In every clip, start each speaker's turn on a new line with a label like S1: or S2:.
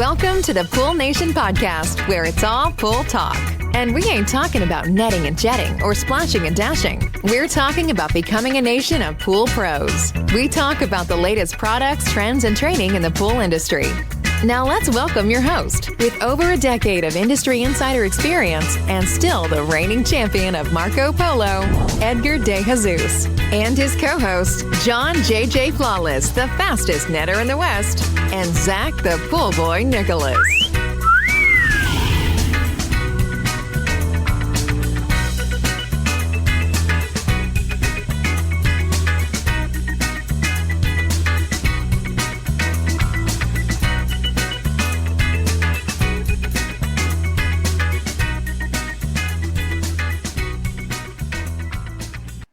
S1: Welcome to the Pool Nation podcast, where it's all pool talk. And we ain't talking about netting and jetting or splashing and dashing. We're talking about becoming a nation of pool pros. We talk about the latest products, trends, and training in the pool industry. Now let's welcome your host, with over a decade of industry insider experience and still the reigning champion of Marco Polo, Edgar De Jesus, and his co-host, John J.J. Flawless, the fastest netter in the West, and Zach the Pool Boy Nicholas.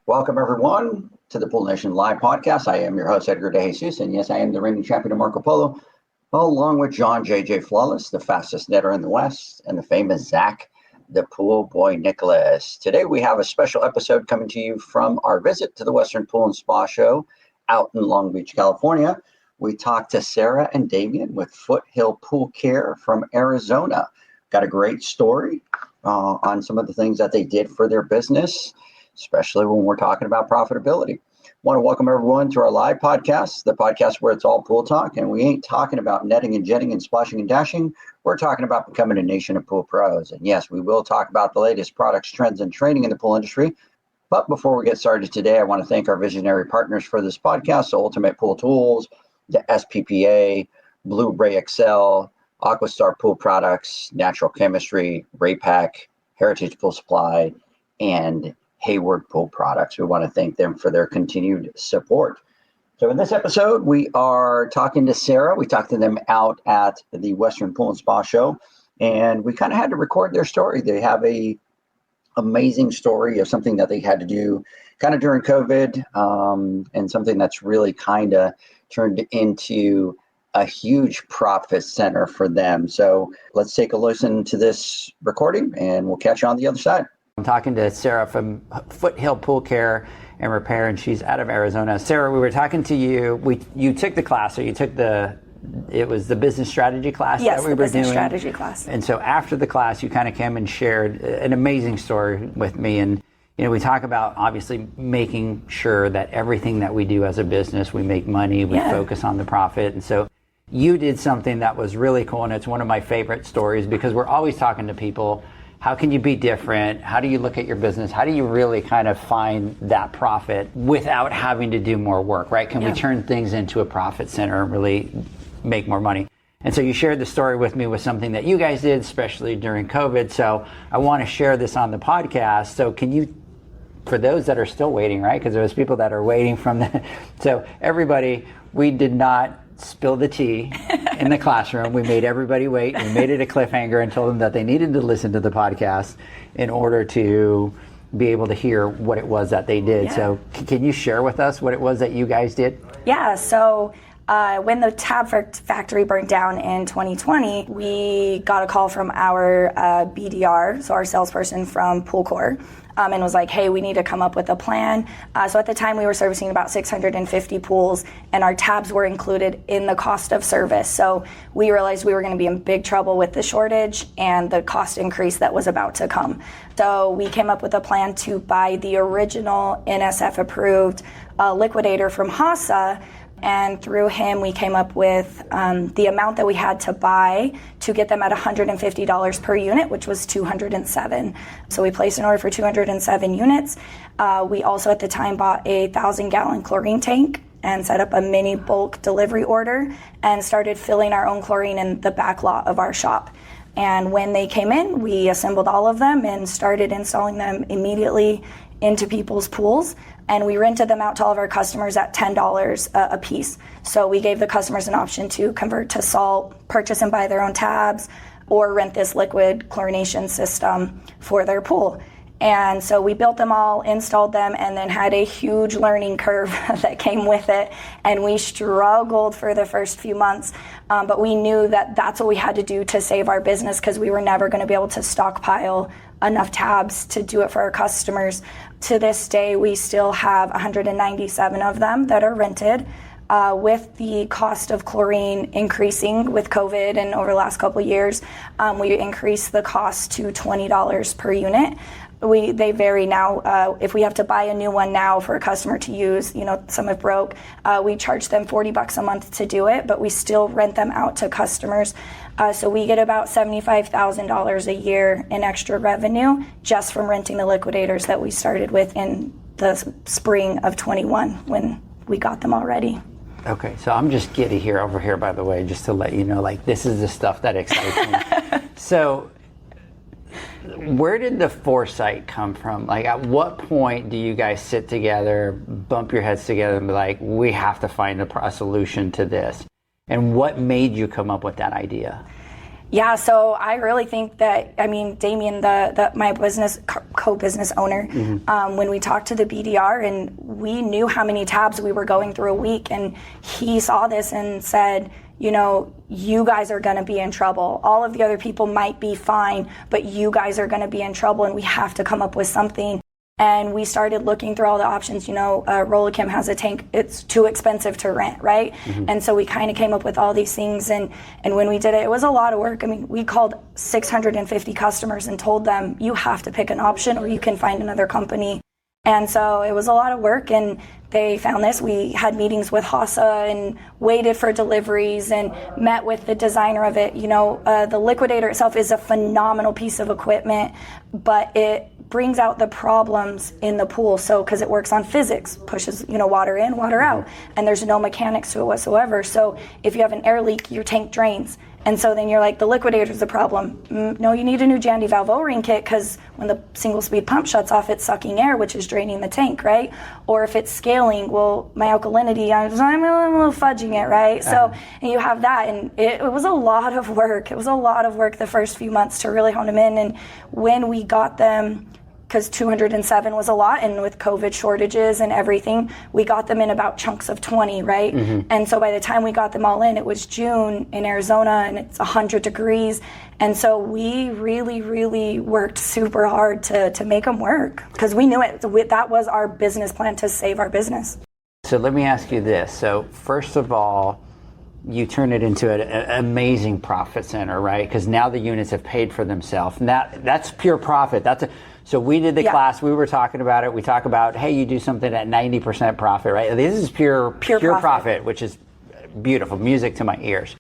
S2: Welcome, everyone, to the Pool Nation Live podcast. I am your host, Edgar De Jesus, and yes, I am the reigning champion of Marco Polo, along with John J.J. Flawless, the fastest netter in the West, and the famous Zach, the Pool Boy Nicholas. Today, we have a special episode coming to you from our visit to the Western Pool and Spa Show out in Long Beach, California. We talked to Sarah and Damien with Foothill Pool Care from Arizona. Got a great story on some of the things that they did for their business, especially when we're talking about profitability. Want to welcome everyone to our live podcast, the podcast where it's all pool talk, and we ain't talking about netting and jetting and splashing and dashing. We're talking about becoming a nation of pool pros. And yes, we will talk about the latest products, trends, and training in the pool industry. But before we get started today, I want to thank our visionary partners for this podcast, the Ultimate Pool Tools, the SPPA, Blu-ray XL, Aquastar Pool Products, Natural Chemistry, Raypack, Heritage Pool Supply, and Hayward Pool Products. We want to thank them for their continued support. So in this episode, we are talking to Sarah. We talked to them out at the Western Pool and Spa Show, and we kind of had to record their story. They have a amazing story of something that they had to do kind of during COVID, and something that's really kind of turned into a huge profit center for them. So let's take a listen to this recording, and we'll catch you on the other side.
S3: I'm talking to Sarah from Foothill Pool Care and Repair, and she's out of Arizona. Sarah, we were talking to you. You took the class, or you took it was the business strategy class that we were doing?
S4: Yes, the business strategy class.
S3: And so after the class, you kind of came and shared an amazing story with me. And, we talk about obviously making sure that everything that we do as a business, we make money, we focus on the profit. And so you did something that was really cool, and it's one of my favorite stories because we're always talking to people. How can you be different? How do you look at your business? How do you really kind of find that profit without having to do more work, right? Can we turn things into a profit center and really make more money? And so you shared the story with me with something that you guys did, especially during COVID. So I want to share this on the podcast. So can you, for those that are still waiting, right? Because there's people that are waiting from the, so everybody, we did not spill the tea in the classroom. We made everybody wait. We made it a cliffhanger and told them that they needed to listen to the podcast in order to be able to hear what it was that they did. Yeah. So can you share with us what it was that you guys did?
S4: Yeah, so when the tab factory burned down in 2020, we got a call from our BDR, so our salesperson from Pool Corps, and was like, hey, we need to come up with a plan. So at the time, we were servicing about 650 pools, and our tabs were included in the cost of service. So we realized we were going to be in big trouble with the shortage and the cost increase that was about to come. So we came up with a plan to buy the original NSF-approved liquidator from HASA. And through him, we came up with the amount that we had to buy to get them at $150 per unit, which was 207. So we placed an order for 207 units. We also at the time bought a 1,000-gallon chlorine tank and set up a mini bulk delivery order and started filling our own chlorine in the back lot of our shop. And when they came in, we assembled all of them and started installing them immediately into people's pools. And we rented them out to all of our customers at $10 a piece. So we gave the customers an option to convert to salt, purchase and buy their own tabs, or rent this liquid chlorination system for their pool. And so we built them all, installed them, and then had a huge learning curve that came with it. And we struggled for the first few months, but we knew that that's what we had to do to save our business because we were never going to be able to stockpile enough tabs to do it for our customers. To this day, we still have 197 of them that are rented. with the cost of chlorine increasing with COVID and over the last couple of years, we increased the cost to $20 per unit. They vary now. If we have to buy a new one now for a customer to use, some have broke, we charge them $40 a month to do it, but we still rent them out to customers. So we get about $75,000 a year in extra revenue just from renting the liquidators that we started with in the spring of 21 when we got them already.
S3: Okay, so I'm just giddy over here, by the way, just to let you know, this is the stuff that excites me. So where did the foresight come from? At what point do you guys sit together, bump your heads together, and be like, we have to find a solution to this? And what made you come up with that idea?
S4: Yeah, so I really think that, Damien, my co-business owner, when we talked to the BDR and we knew how many tabs we were going through a week, and he saw this and said, you guys are going to be in trouble. All of the other people might be fine, but you guys are going to be in trouble, and we have to come up with something. And we started looking through all the options. Rollicam has a tank. It's too expensive to rent, right? And so we kind of came up with all these things. And when we did it, it was a lot of work. We called 650 customers and told them, you have to pick an option or you can find another company. And so it was a lot of work, and they found this. We had meetings with HASA and waited for deliveries and met with the designer of it. The liquidator itself is a phenomenal piece of equipment, but it brings out the problems in the pool. So because it works on physics, pushes water in, water out, and there's no mechanics to it whatsoever. So if you have an air leak, your tank drains. And so then you're like, the liquidator's the problem. No, you need a new Jandy valve O-ring kit, because when the single speed pump shuts off, it's sucking air, which is draining the tank, right? Or if it's scaling, well, my alkalinity, I'm a little fudging it, right? So and you have that, and it was a lot of work. It was a lot of work the first few months to really hone them in. And when we got them, because 207 was a lot, and with COVID shortages and everything, we got them in about chunks of 20, right? And so by the time we got them all in, it was June in Arizona, and it's 100 degrees. And so we really, really worked super hard to make them work, because we knew it. That was our business plan, to save our business.
S3: So let me ask you this. So first of all, you turn it into an amazing profit center, right? Because now the units have paid for themselves. And that's pure profit. So we did the class, we were talking about it. We talk about, hey, you do something at 90% profit, right? This is pure profit, which is beautiful, music to my ears.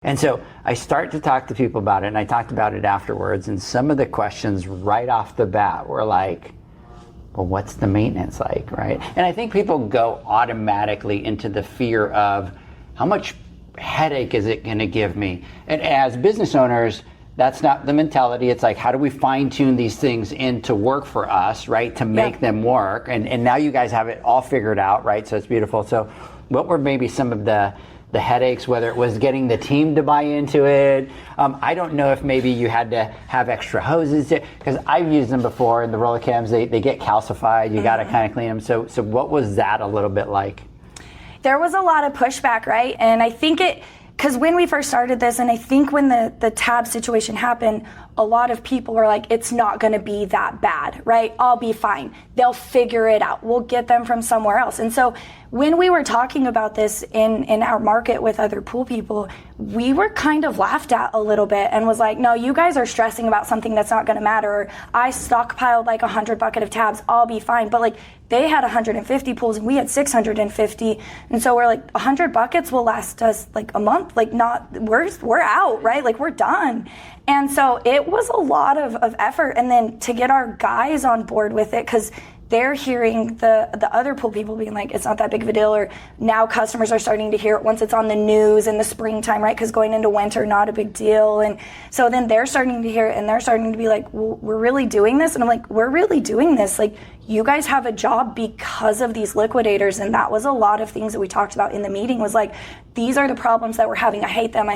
S3: And so I start to talk to people about it, and I talked about it afterwards, and some of the questions right off the bat were like, well, what's the maintenance like, right? And I think people go automatically into the fear of how much headache is it going to give me? And as business owners, that's not the mentality. It's like, how do we fine tune these things in to work for us, right? To make them work. And now you guys have it all figured out, right? So it's beautiful. So what were maybe some of the headaches, whether it was getting the team to buy into it? I don't know if maybe you had to have extra hoses, because I've used them before, and the Rollicams, they get calcified. You got to kind of clean them. So what was that a little bit like?
S4: There was a lot of pushback, right? And I think because when we first started this, and I think when the tab situation happened, a lot of people were like, it's not going to be that bad, right? I'll be fine. They'll figure it out. We'll get them from somewhere else. And so when we were talking about this in our market with other pool people, we were kind of laughed at a little bit and was like, no, you guys are stressing about something that's not going to matter. Or, I stockpiled 100 bucket of tabs. I'll be fine. But they had 150 pools and we had 650. And so we're like, 100 buckets will last us a month. We're out, right? We're done. And so it was a lot of effort. And then to get our guys on board with it, because they're hearing the other pool people being like, it's not that big of a deal, or now customers are starting to hear it once it's on the news in the springtime, right? Because going into winter, not a big deal. And so then they're starting to hear it, and they're starting to be like, well, we're really doing this? And I'm like, we're really doing this. You guys have a job because of these liquidators. And that was a lot of things that we talked about in the meeting, was these are the problems that we're having. I hate them.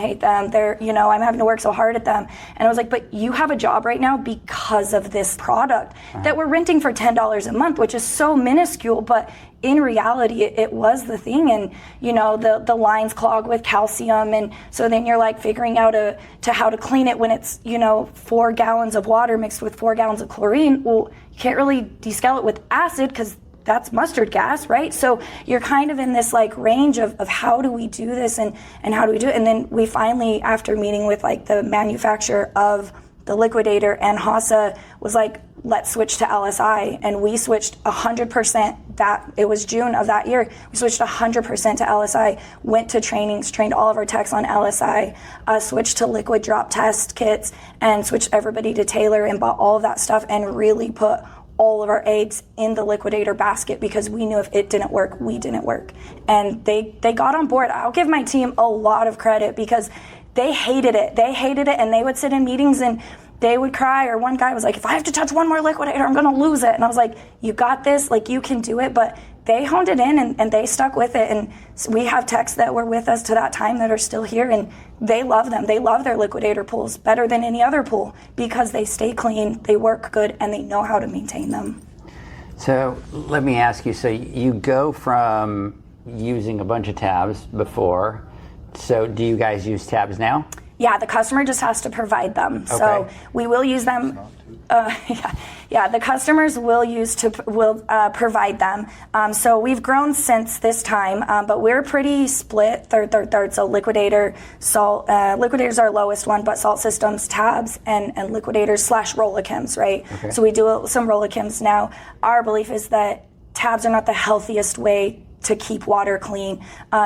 S4: They're, I'm having to work so hard at them. And I was like, but you have a job right now because of this product that we're renting for $10 a month, which is so minuscule, but in reality, it was the thing. And, the lines clog with calcium. And so then you're figuring out how to clean it when it's, 4 gallons of water mixed with 4 gallons of chlorine. Well, you can't really descale it with acid, because that's mustard gas, right? So you're kind of in this like range of how do we do this and how do we do it? And then we finally, after meeting with like the manufacturer of the liquidator and HASA, was like, let's switch to LSI. And we switched 100%. It was June of that year. We switched 100% to LSI, went to trainings, trained all of our techs on LSI, switched to liquid drop test kits, and switched everybody to Taylor and bought all of that stuff and really put all of our eggs in the liquidator basket, because we knew if it didn't work, we didn't work. And they got on board. I'll give my team a lot of credit, because they hated it. They hated it, and they would sit in meetings and they would cry, or one guy was like, if I have to touch one more liquidator, I'm gonna lose it. And I was like, you got this, like you can do it. But they honed it in and they stuck with it. And we have techs that were with us to that time that are still here, and they love them. They love their liquidator pools better than any other pool, because they stay clean, they work good, and they know how to maintain them.
S3: So let me ask you, so you go from using a bunch of tabs before, so do you guys use tabs now?
S4: Yeah, the customer just has to provide them. Okay. So we will use them. The customers will provide them. So we've grown since this time, but we're pretty split, third. So liquidator, salt, liquidator's our lowest one, but salt systems, tabs, and liquidators / rollichems, right? Okay. So we do some rollichems now. Our belief is that tabs are not the healthiest way to keep water clean.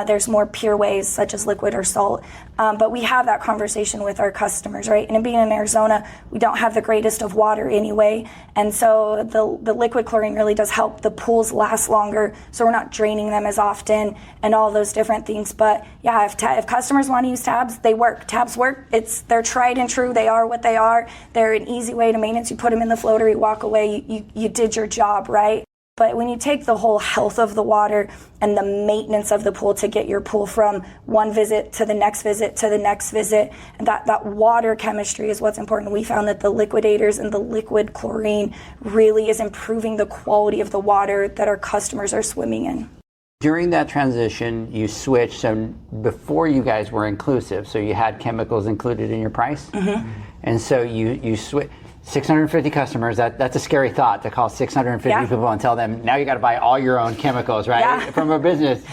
S4: There's more pure ways, such as liquid or salt. But we have that conversation with our customers, right? And being in Arizona, we don't have the greatest of water anyway. And so the liquid chlorine really does help the pools last longer, so we're not draining them as often and all those different things. But yeah, if customers want to use tabs, they work. Tabs work. They're tried and true. They are what they are. They're an easy way to maintenance. You put them in the floater, you walk away, you did your job, right? But when you take the whole health of the water and the maintenance of the pool to get your pool from one visit to the next visit to the next visit, and that water chemistry is what's important. We found that the liquidators and the liquid chlorine really is improving the quality of the water that our customers are swimming in.
S3: During that transition, you switched. So before, you guys were inclusive, so you had chemicals included in your price. Mm-hmm. And so you switched. 650 customers, that's a scary thought, to call 650 people and tell them, now you got to buy all your own chemicals, right? Yeah. From a business.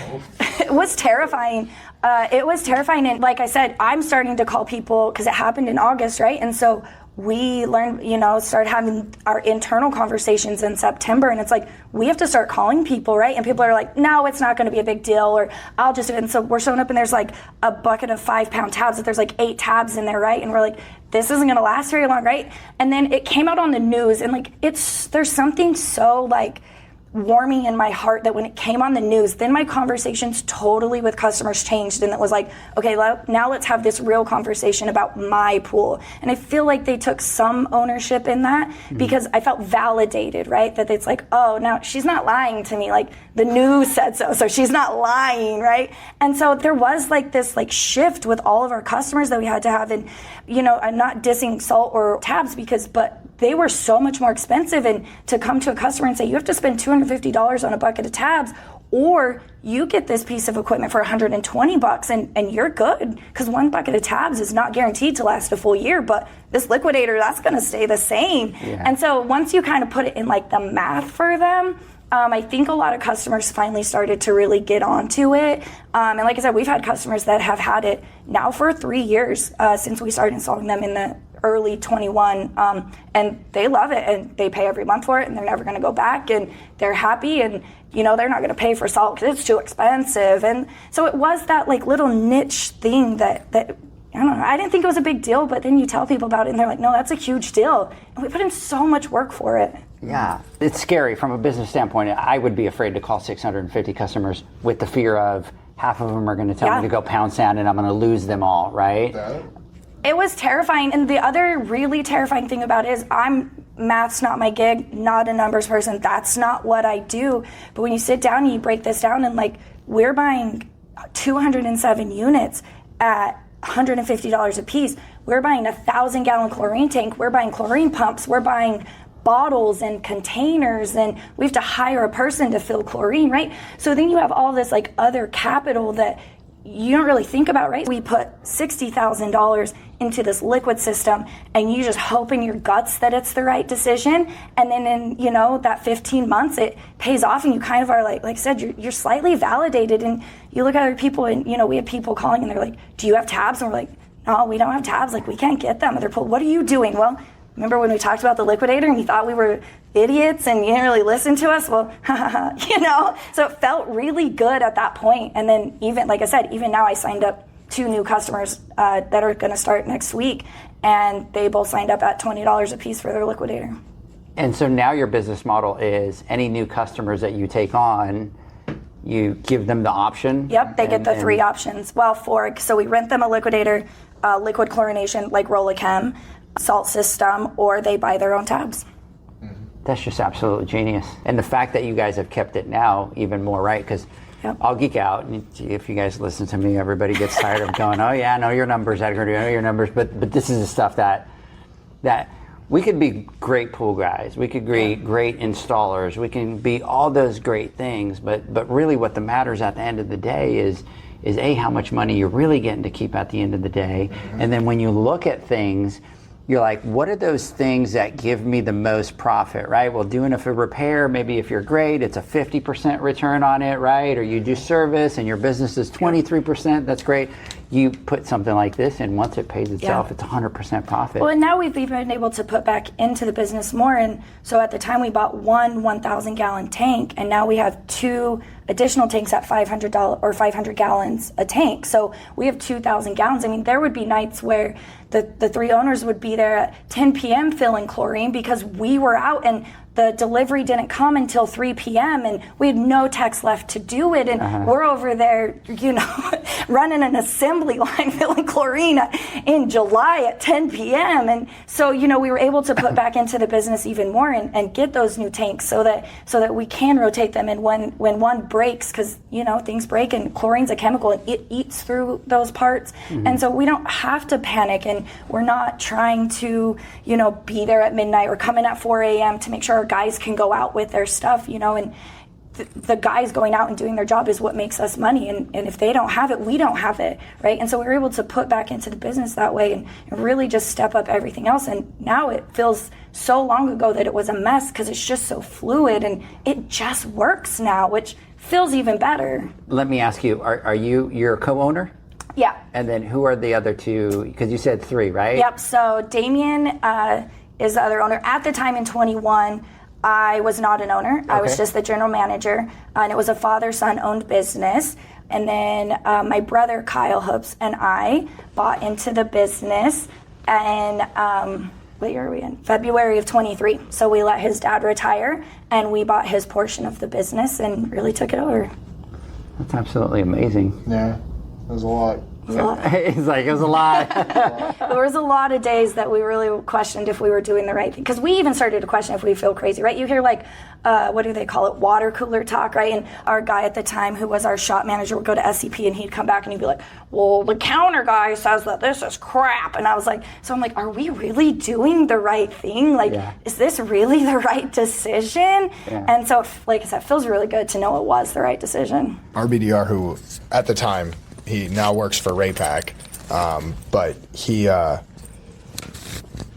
S4: It was terrifying. And like I said, I'm starting to call people, because it happened in August, right? And so we learned, started having our internal conversations in September, and it's like, we have to start calling people, right? And people are like, no, it's not going to be a big deal, or I'll just do it. And so we're showing up and there's like a bucket of 5-pound tabs, that there's like 8 tabs in there, right? And we're like, this isn't going to last very long, right? And then it came out on the news, and like, there's something so like warming in my heart that when it came on the news, then my conversations totally with customers changed, and it was like, okay, now let's have this real conversation about my pool. And I feel like they took some ownership in that, because I felt validated, right? That it's like, oh, now she's not lying to me, like the news said so she's not lying, right? And so there was like this like shift with all of our customers that we had to have. And I'm not dissing salt or tabs, but they were so much more expensive, and to come to a customer and say, you have to spend $250 on a bucket of tabs, or you get this piece of equipment for $120 and you're good, because one bucket of tabs is not guaranteed to last a full year, but this liquidator, that's going to stay the same. Yeah. And so once you kind of put it in like the math for them, I think a lot of customers finally started to really get onto it. And like I said, we've had customers that have had it now for 3 years since we started installing them in the early 21, and they love it, and they pay every month for it, and they're never going to go back, and they're happy, and they're not going to pay for salt because it's too expensive. And so it was that like little niche thing that I don't know, I didn't think it was a big deal, but then you tell people about it and they're like, no, that's a huge deal, and we put in so much work for it.
S3: Yeah, it's scary from a business standpoint. I would be afraid to call 650 customers with the fear of half of them are going to tell me to go pound sand and I'm going to lose them all, right?
S4: It was terrifying. And the other really terrifying thing about it is math's not my gig, not a numbers person. That's not what I do. But when you sit down and you break this down, and like, we're buying 207 units at $150 a piece. We're buying a 1,000-gallon chlorine tank. We're buying chlorine pumps. We're buying bottles and containers, and we have to hire a person to fill chlorine, right? So then you have all this like other capital that you don't really think about, right? We put $60,000 into this liquid system, and you just hope in your guts that it's the right decision. And then in, that 15 months, it pays off, and you kind of are like I said, you're slightly validated. And you look at other people, and, we have people calling, and they're like, do you have tabs? And we're like, no, we don't have tabs. Like, we can't get them. And they're like, what are you doing? Well, remember when we talked about the liquidator and you thought we were idiots and you didn't really listen to us? Well, so it felt really good at that point. And then even, like I said, even now I signed up 2 new customers that are going to start next week, and they both signed up at $20 a piece for their liquidator.
S3: And so now your business model is any new customers that you take on, you give them the option?
S4: Yep, they get the 3 options. Well, 4. So we rent them a liquidator, liquid chlorination like Overcame, salt system, or they buy their own tabs.
S3: That's just absolutely genius. And the fact that you guys have kept it now even more, right? Because I'll geek out. And if you guys listen to me, everybody gets tired of going, oh yeah, I know your numbers, Edgar, I know your numbers. But this is the stuff that we could be great pool guys. We could be great installers. We can be all those great things. But really what the matters at the end of the day is A, how much money you're really getting to keep at the end of the day. Mm-hmm. And then when you look at things, you're like, what are those things that give me the most profit, right? Well, doing a repair, maybe if you're great, it's a 50% return on it, right? Or you do service and your business is 23%, that's great. You put something like this in, once it pays itself, it's 100% profit.
S4: Well, and now we've been able to put back into the business more. And so at the time we bought one 1,000 gallon tank, and now we have 2 additional tanks at $500 or 500 gallons a tank. So we have 2,000 gallons. I mean, there would be nights where the 3 owners would be there at 10 p.m. filling chlorine because we were out and the delivery didn't come until 3 p.m. and we had no techs left to do it. And we're over there, running an assembly line filling chlorine in July at 10 p.m. And so, we were able to put back into the business even more and get those new tanks so that we can rotate them. And when one breaks, because, things break and chlorine's a chemical and it eats through those parts. Mm-hmm. And so we don't have to panic, and we're not trying to, be there at midnight or come in at 4 a.m. to make sure our guys can go out with their stuff, and the guys going out and doing their job is what makes us money. And if they don't have it, we don't have it, right? And so we were able to put back into the business that way and really just step up everything else. And now it feels so long ago that it was a mess because it's just so fluid and it just works now, which feels even better.
S3: Let me ask you, you're a co-owner?
S4: Yeah.
S3: And then who are the other 2? Because you said 3, right?
S4: Yep. So Damien is the other owner. At the time in 21, I was not an owner. Okay. I was just the general manager, and it was a father-son owned business. And then my brother Kyle Hoops and I bought into the business, and what year are we in? February of 23. So we let his dad retire, and we bought his portion of the business and really took it over.
S3: That's absolutely amazing.
S5: Yeah, it was a lot.
S3: He's like, it was a lot.
S4: There was a lot of days that we really questioned if we were doing the right thing. Because we even started to question if we feel crazy, right? You hear what do they call it? Water cooler talk, right? And our guy at the time, who was our shop manager, would go to SCP and he'd come back and he'd be like, well, the counter guy says that this is crap. And I was like, are we really doing the right thing? Is this really the right decision? Yeah. And so, like I said, it feels really good to know it was the right decision.
S5: Our BDR, who at the time, he now works for Raypack, but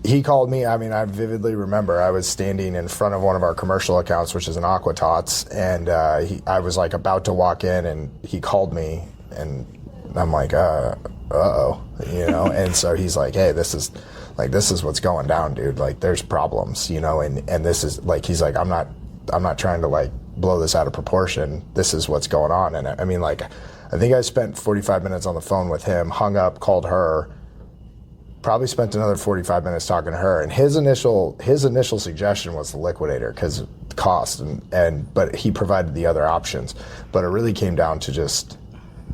S5: he called me. I mean, I vividly remember I was standing in front of one of our commercial accounts, which is an Aquatots, and I was about to walk in, and he called me, and I'm like, uh-oh, and so he's like, hey, this is what's going down, dude. There's problems, and this is he's like, I'm not trying to blow this out of proportion. This is what's going on. And I mean, I think I spent 45 minutes on the phone with him, hung up, called her, probably spent another 45 minutes talking to her. And his initial suggestion was the liquidator because cost, but he provided the other options. But it really came down to just,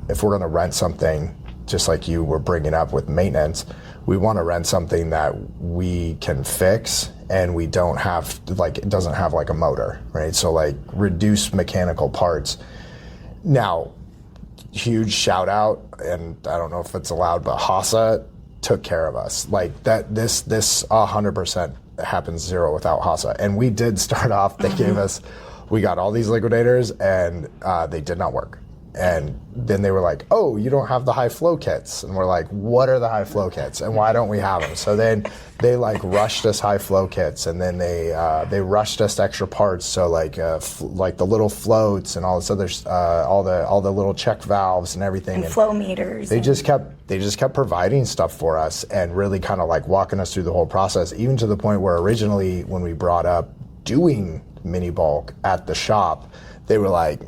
S5: if we're going to rent something, just like you were bringing up with maintenance, we want to rent something that we can fix and we don't have, it doesn't have a motor, right? So reduce mechanical parts. Now, huge shout out, and I don't know if it's allowed, but Hasa took care of us. This 100% happens zero without Hasa. And we did start off, they gave us, we got all these liquidators and they did not work. And then they were like, oh, you don't have the high flow kits. And we're like, what are the high flow kits? And why don't we have them? So then they like rushed us high flow kits, and then they rushed us extra parts. So like the little floats and all this other, all the little check valves and everything.
S4: And flow meters.
S5: They just kept providing stuff for us and really kind of like walking us through the whole process, even to the point where originally when we brought up doing mini bulk at the shop, they were like,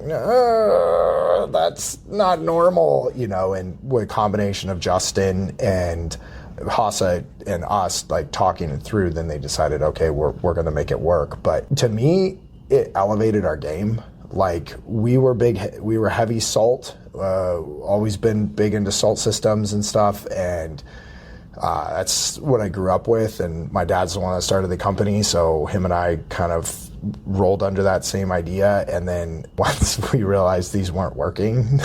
S5: that's not normal, and with a combination of Justin and Hasa and us like talking it through, then they decided, okay, we're going to make it work. But to me, it elevated our game. Like we were heavy salt, always been big into salt systems and stuff. And that's what I grew up with. And my dad's the one that started the company. So him and I kind of rolled under that same idea. And then once we realized these weren't working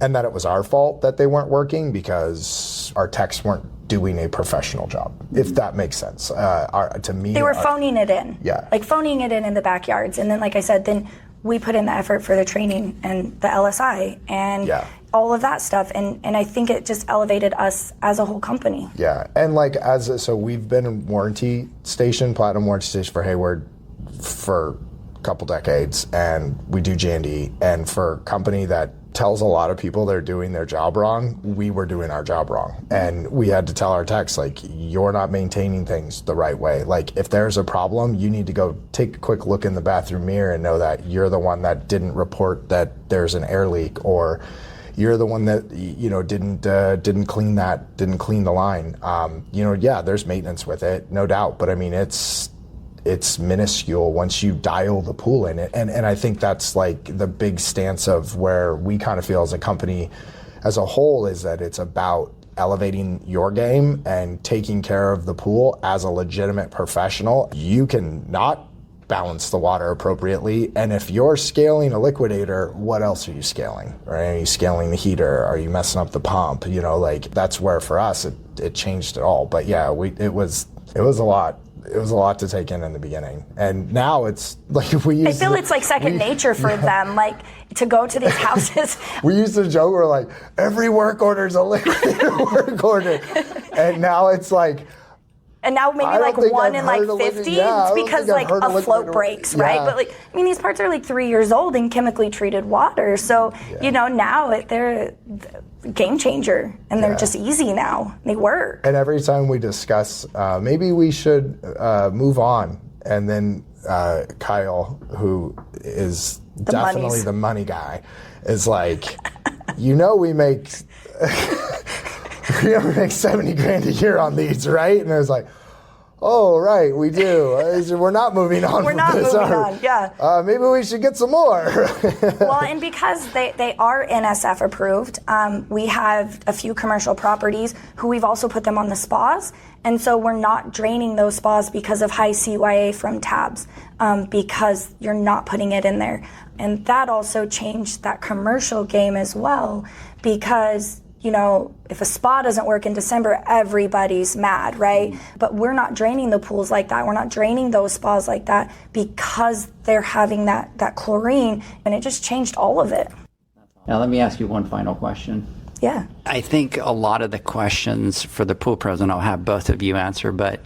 S5: and that it was our fault that they weren't working because our techs weren't doing a professional job, if that makes sense. To me,
S4: they were phoning it in.
S5: Yeah.
S4: Like phoning it in the backyards. And then, like I said, then we put in the effort for the training and the LSI and all of that stuff. And I think it just elevated us as a whole company. Yeah.
S5: And like, so we've been in platinum warranty station for Hayward for a couple decades, and we do J&D. And for a company that tells a lot of people they're doing their job wrong, we were doing our job wrong. And we had to tell our techs, like, you're not maintaining things the right way. Like, if there's a problem, you need to go take a quick look in the bathroom mirror and know that you're the one that didn't report that there's an air leak, or you're the one that, didn't clean the line. There's maintenance with it, no doubt. But I mean, it's minuscule once you dial the pool in it. And I think that's like the big stance of where we kind of feel as a company as a whole, is that it's about elevating your game and taking care of the pool as a legitimate professional. You can not balance the water appropriately. And if you're scaling a liquidator, what else are you scaling? Right? Are you scaling the heater? Are you messing up the pump? That's where for us, it changed it all. But yeah, it was a lot. It was a lot to take in the beginning. And now it's like I feel
S4: it's like second nature for them, like to go to these houses.
S5: We used to joke, we're like, every work order is a liquidator work order. And now it's like,
S4: and now maybe like 1 in like 50, it's because like a float breaks, right? But like, I mean, these parts are like 3 years old in chemically treated water. So, now they're game changer, and they're just easy now. They work.
S5: And every time we discuss, maybe we should move on. And then Kyle, who is definitely the money guy, is like, we make... we make 70 grand a year on these, right? And I was like, oh, right, we do. We're not moving on.
S4: We're not moving on, yeah.
S5: Maybe we should get some more.
S4: Well, and because they are NSF approved, we have a few commercial properties who we've also put them on the spas. And so we're not draining those spas because of high CYA from tabs, because you're not putting it in there. And that also changed that commercial game as well, because if a spa doesn't work in December, everybody's mad, right? But we're not draining the pools like that. We're not draining those spas like that because they're having that chlorine, and it just changed all of it.
S3: Now, let me ask you one final question.
S4: Yeah.
S3: I think a lot of the questions for the pool pros, and I'll have both of you answer, but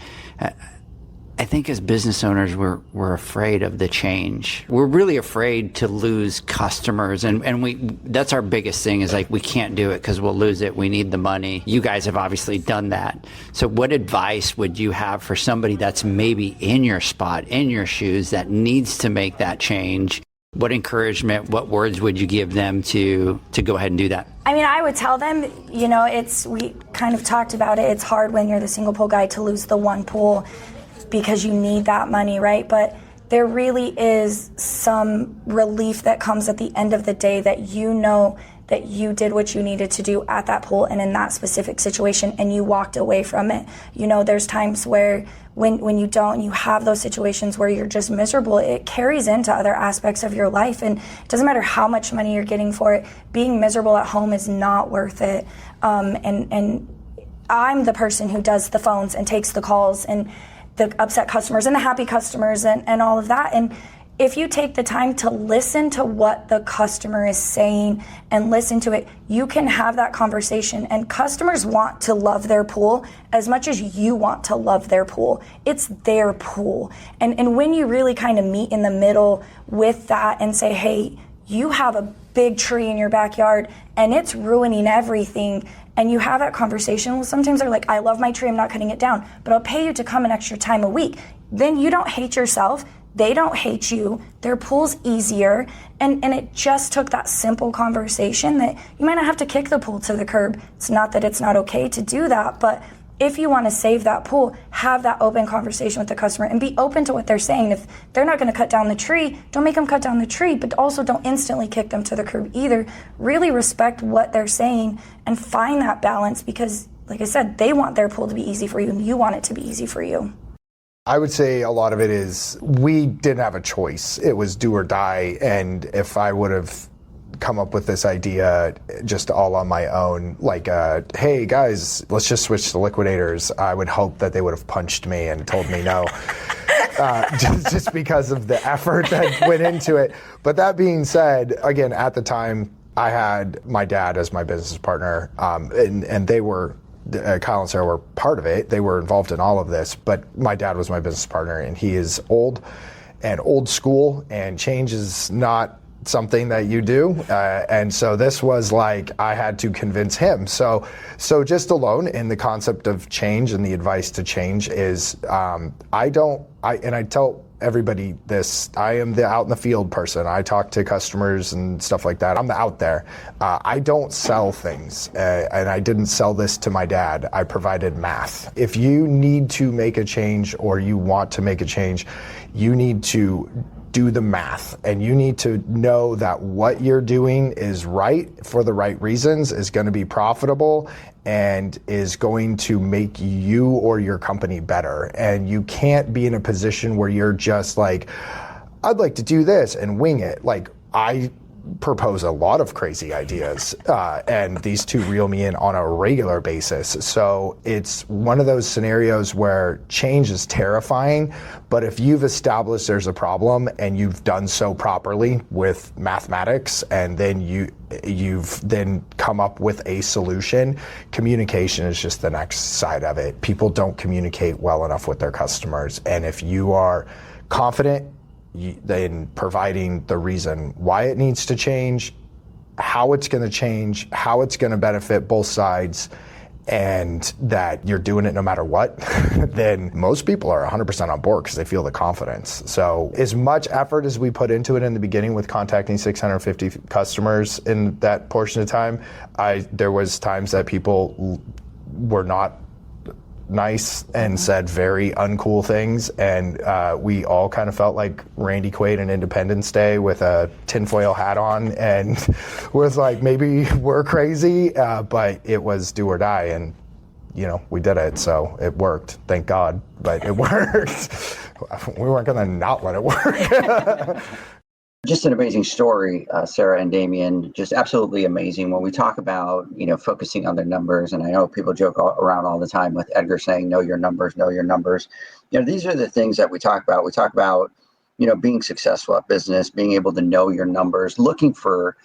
S3: I think as business owners, we're afraid of the change. We're really afraid to lose customers, and that's our biggest thing, is like, we can't do it because we'll lose it. We need the money. You guys have obviously done that. So what advice would you have for somebody that's maybe in your spot, in your shoes, that needs to make that change? What encouragement, what words would you give them to go ahead and do that?
S4: I mean, I would tell them, we kind of talked about it. It's hard when you're the single pool guy to lose the one pool, because you need that money, right? But there really is some relief that comes at the end of the day, that that you did what you needed to do at that pool and in that specific situation, and you walked away from it. There's times where when you don't, you have those situations where you're just miserable, it carries into other aspects of your life, and it doesn't matter how much money you're getting for it. Being miserable at home is not worth it. And I'm the person who does the phones and takes the calls and the upset customers and the happy customers and all of that. And if you take the time to listen to what the customer is saying and listen to it, you can have that conversation. And customers want to love their pool as much as you want to love their pool. It's their pool. And when you really kind of meet in the middle with that and say, hey, you have a big tree in your backyard and it's ruining everything, and you have that conversation, well, sometimes they're like, I love my tree, I'm not cutting it down, but I'll pay you to come an extra time a week. Then you don't hate yourself. They don't hate you. Their pool's easier. And it just took that simple conversation that you might not have to kick the pool to the curb. It's not that it's not okay to do that, but if you want to save that pool, have that open conversation with the customer and be open to what they're saying. If they're not going to cut down the tree, don't make them cut down the tree, but also don't instantly kick them to the curb either. Really respect what they're saying and find that balance, because, like I said, they want their pool to be easy for you and you want it to be easy for you.
S5: I would say a lot of it is we didn't have a choice. It was do or die. And if I would have come up with this idea just all on my own, like, hey guys, let's just switch to liquidators, I would hope that they would have punched me and told me no. just because of the effort that went into it. But that being said, again, at the time, I had my dad as my business partner, and they were, Kyle and Sarah were part of it. They were involved in all of this, but my dad was my business partner, and he is old and old school, and change is not something that you do. And so this was like, I had to convince him. So just alone in the concept of change and the advice to change is, I tell everybody this, I am the out in the field person. I talk to customers and stuff like that. I'm the out there. I don't sell things, and I didn't sell this to my dad. I provided math. If you need to make a change or you want to make a change, you need to do the math, and you need to know that what you're doing is right for the right reasons, is going to be profitable, and is going to make you or your company better. And you can't be in a position where you're just like, I'd like to do this and wing it. Like, I propose a lot of crazy ideas, and these two reel me in on a regular basis. So it's one of those scenarios where change is terrifying, but if you've established there's a problem and you've done so properly with mathematics, and then you've then come up with a solution, communication is just the next side of it. People don't communicate well enough with their customers, and if you are confident in providing the reason why it needs to change, how it's going to change, how it's going to benefit both sides, and that you're doing it no matter what, then most people are 100% on board because they feel the confidence. So as much effort as we put into it in the beginning with contacting 650 customers in that portion of time, there was times that people were not nice and said very uncool things, and we all kind of felt like Randy Quaid in Independence Day with a tinfoil hat on, and was like, maybe we're crazy, but it was do or die, and we did it, so it worked, thank God, but it worked. We weren't gonna not let it work.
S2: Just an amazing story, Sarah and Damien, just absolutely amazing. When we talk about, focusing on their numbers, and I know people joke around all the time with Edgar saying, know your numbers, know your numbers. These are the things that we talk about. We talk about, being successful at business, being able to know your numbers, looking for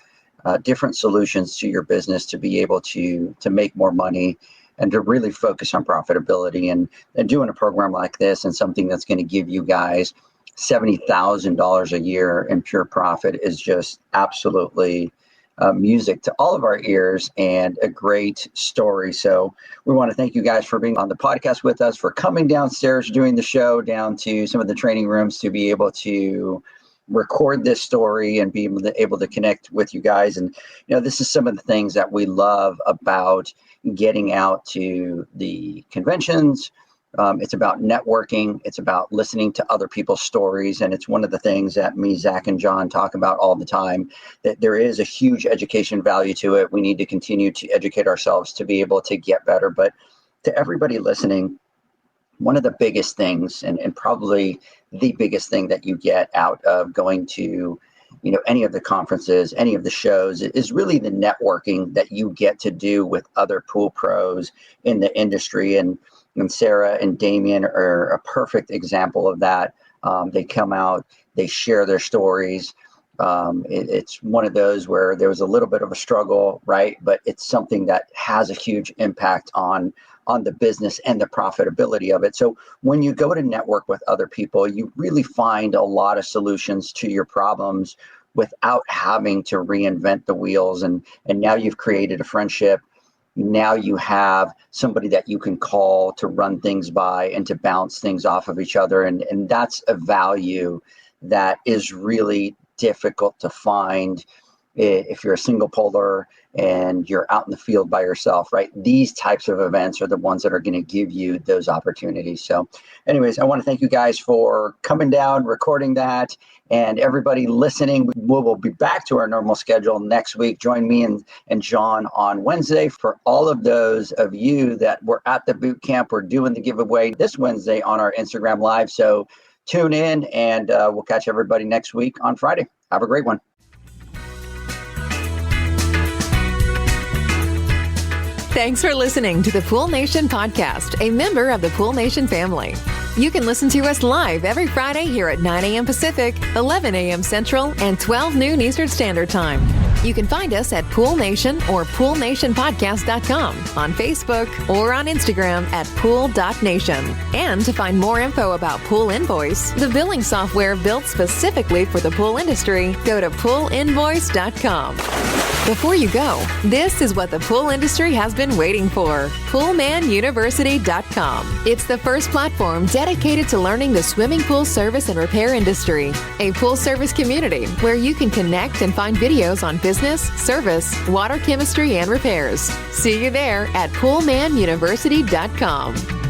S2: different solutions to your business to be able to make more money and to really focus on profitability, and doing a program like this and something that's going to give you guys $70,000 a year in pure profit is just absolutely music to all of our ears, and a great story. So we want to thank you guys for being on the podcast with us, for coming downstairs, doing the show, down to some of the training rooms to be able to record this story and be able to connect with you guys. And, this is some of the things that we love about getting out to the conventions. It's about networking. It's about listening to other people's stories. And it's one of the things that me, Zach, and John talk about all the time, that there is a huge education value to it. We need to continue to educate ourselves to be able to get better. But to everybody listening, one of the biggest things, and probably the biggest thing that you get out of going to any of the conferences, any of the shows, is really the networking that you get to do with other pool pros in the industry. And Sarah and Damien are a perfect example of that. They come out They share their stories. It's one of those where there was a little bit of a struggle, right? But it's something that has a huge impact on the business and the profitability of it. So when you go to network with other people, you really find a lot of solutions to your problems without having to reinvent the wheels. And now you've created a friendship. Now you have somebody that you can call to run things by and to bounce things off of each other. And that's a value that is really difficult to find if you're a single poler and you're out in the field by yourself, right? These types of events are the ones that are going to give you those opportunities. So anyways, I want to thank you guys for coming down, recording that, and everybody listening. We will be back to our normal schedule next week. Join me and John on Wednesday. For all of those of you that were at the boot camp, we're doing the giveaway this Wednesday on our Instagram Live. So tune in, and we'll catch everybody next week on Friday. Have a great one.
S1: Thanks for listening to the Pool Nation podcast, a member of the Pool Nation family. You can listen to us live every Friday here at 9 a.m. Pacific, 11 a.m. Central, and 12 noon Eastern Standard Time. You can find us at Pool Nation or poolnationpodcast.com, on Facebook, or on Instagram at pool.nation. And to find more info about Pool Invoice, the billing software built specifically for the pool industry, go to poolinvoice.com. Before you go, this is what the pool industry has been waiting for. PoolmanUniversity.com. It's the first platform dedicated to learning the swimming pool service and repair industry. A pool service community where you can connect and find videos on business, service, water chemistry, and repairs. See you there at PoolmanUniversity.com.